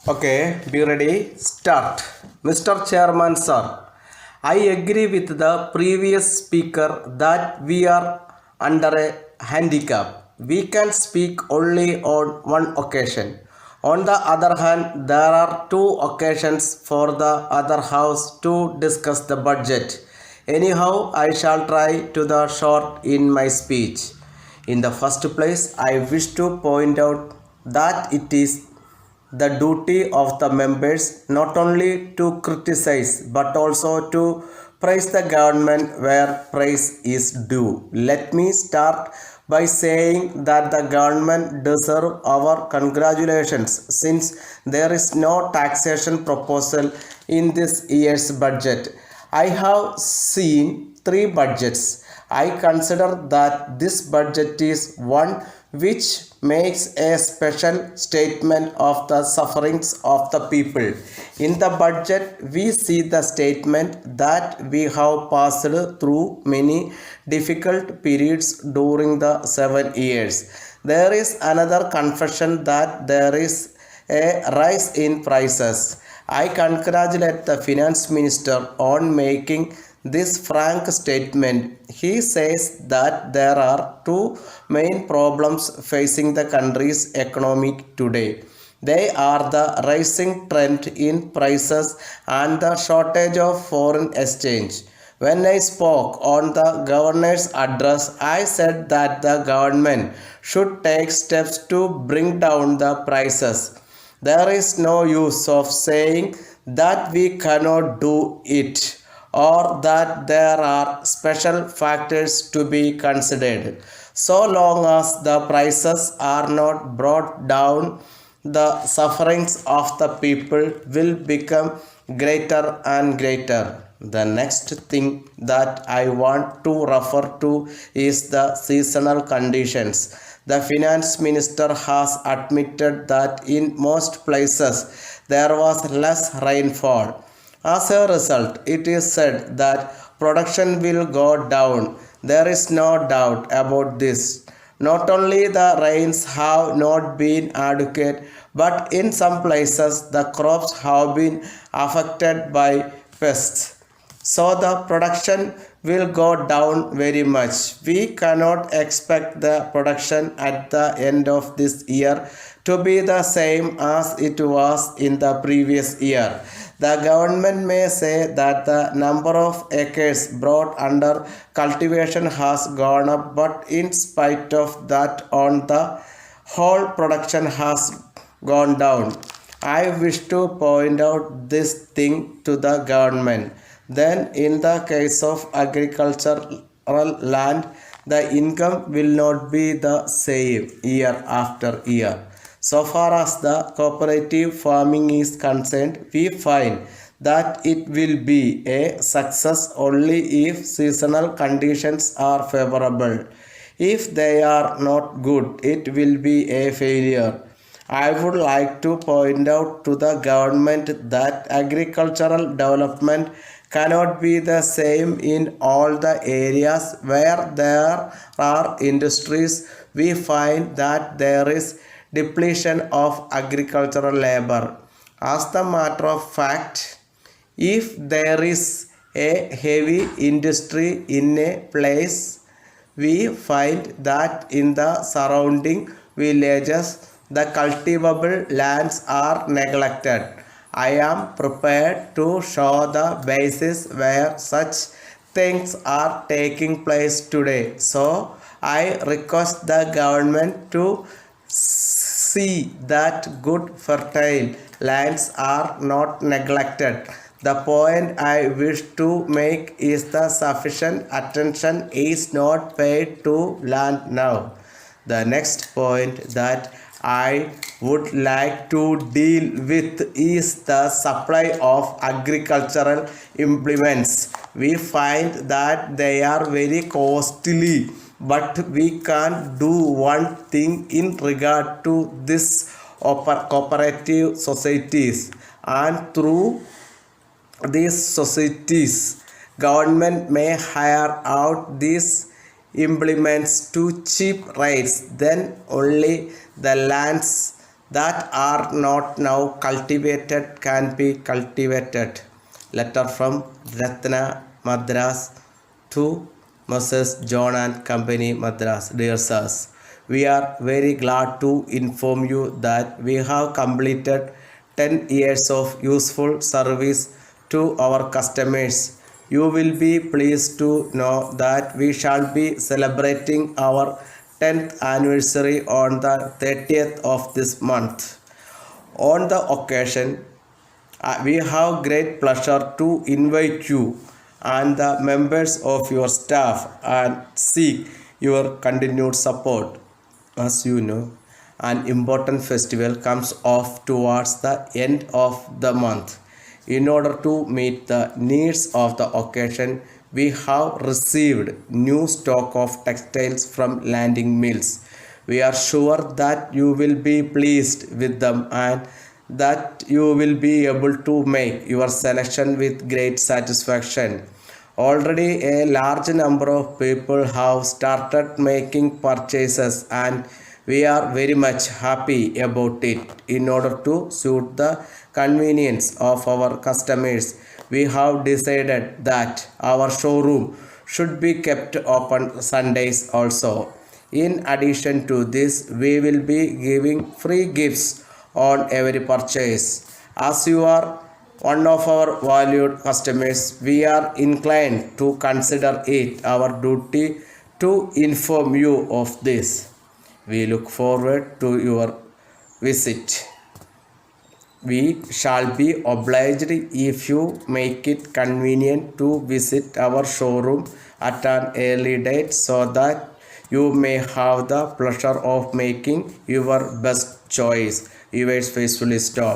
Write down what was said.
Okay, be ready. Start. Mr. Chairman, sir, I agree with the previous speaker that we are under a handicap. We can speak only on one occasion. On the other hand, there are two occasions for the other house to discuss the budget. Anyhow, I shall try to the short in my speech. In the first place, I wish to point out that it is the duty of the members not only to criticize but also to praise the government where praise is due. Let me start by saying that the government deserves our congratulations since there is no taxation proposal in this year's budget. I have seen three budgets. I consider that this budget is one which makes a special statement of the sufferings of the people. In the budget, we see the statement that we have passed through many difficult periods during the 7 years. There is another confession that there is a rise in prices. I congratulate the finance minister on making this frank statement. He says that there are two main problems facing the country's economy today. They are the rising trend in prices and the shortage of foreign exchange. When I spoke on the governor's address, I said that the government should take steps to bring down the prices. There is no use of saying that we cannot do it or that there are special factors to be considered. So long as the prices are not brought down, the sufferings of the people will become greater and greater. The next thing that I want to refer to is the seasonal conditions. The finance minister has admitted that in most places there was less rainfall. As a result, it is said that production will go down. There is no doubt about this. Not only the rains have not been adequate, but in some places the crops have been affected by pests. So the production will go down very much. We cannot expect the production at the end of this year to be the same as it was in the previous year. The government may say that the number of acres brought under cultivation has gone up, but in spite of that, on the whole, production has gone down. I wish to point out this thing to the government. Then, in the case of agricultural land, the income will not be the same year after year. So far as the cooperative farming is concerned, we find that it will be a success only if seasonal conditions are favorable. If they are not good, it will be a failure. I would like to point out to the government that agricultural development cannot be the same in all the areas where there are industries. We find that there is depletion of agricultural labor. As the matter of fact, if there is a heavy industry in a place, we find that in the surrounding villages the cultivable lands are neglected. I am prepared to show the basis where such things are taking place today. So I request the government to see that good fertile lands are not neglected. The point I wish to make is the sufficient attention is not paid to land now. The next point that I would like to deal with is the supply of agricultural implements. We find that they are very costly, but we can't do one thing in regard to this cooperative societies, and through these societies government may hire out these implements to cheap rates. Then only the lands that are not now cultivated can be cultivated. Letter from Ratna, Madras to Messrs. John and Company, Madras. Dear sirs, we are very glad to inform you that we have completed 10 years of useful service to our customers. You will be pleased to know that we shall be celebrating our 10th anniversary on the 30th of this month. On the occasion, we have great pleasure to invite you and the members of your staff and seek your continued support. As you know, an important festival comes off towards the end of the month. In order to meet the needs of the occasion, we have received new stock of textiles from landing mills. We are sure that you will be pleased with them and that you will be able to make your selection with great satisfaction. Already a large number of people have started making purchases and we are very much happy about it. In order to suit the convenience of our customers, we have decided that our showroom should be kept open Sundays also. In addition to this, we will be giving free gifts on every purchase. As you are one of our valued customers, we are inclined to consider it our duty to inform you of this. We look forward to your visit. We shall be obliged if you make it convenient to visit our showroom at an early date so that you may have the pleasure of making your best choice. Yours faithfully, Stop.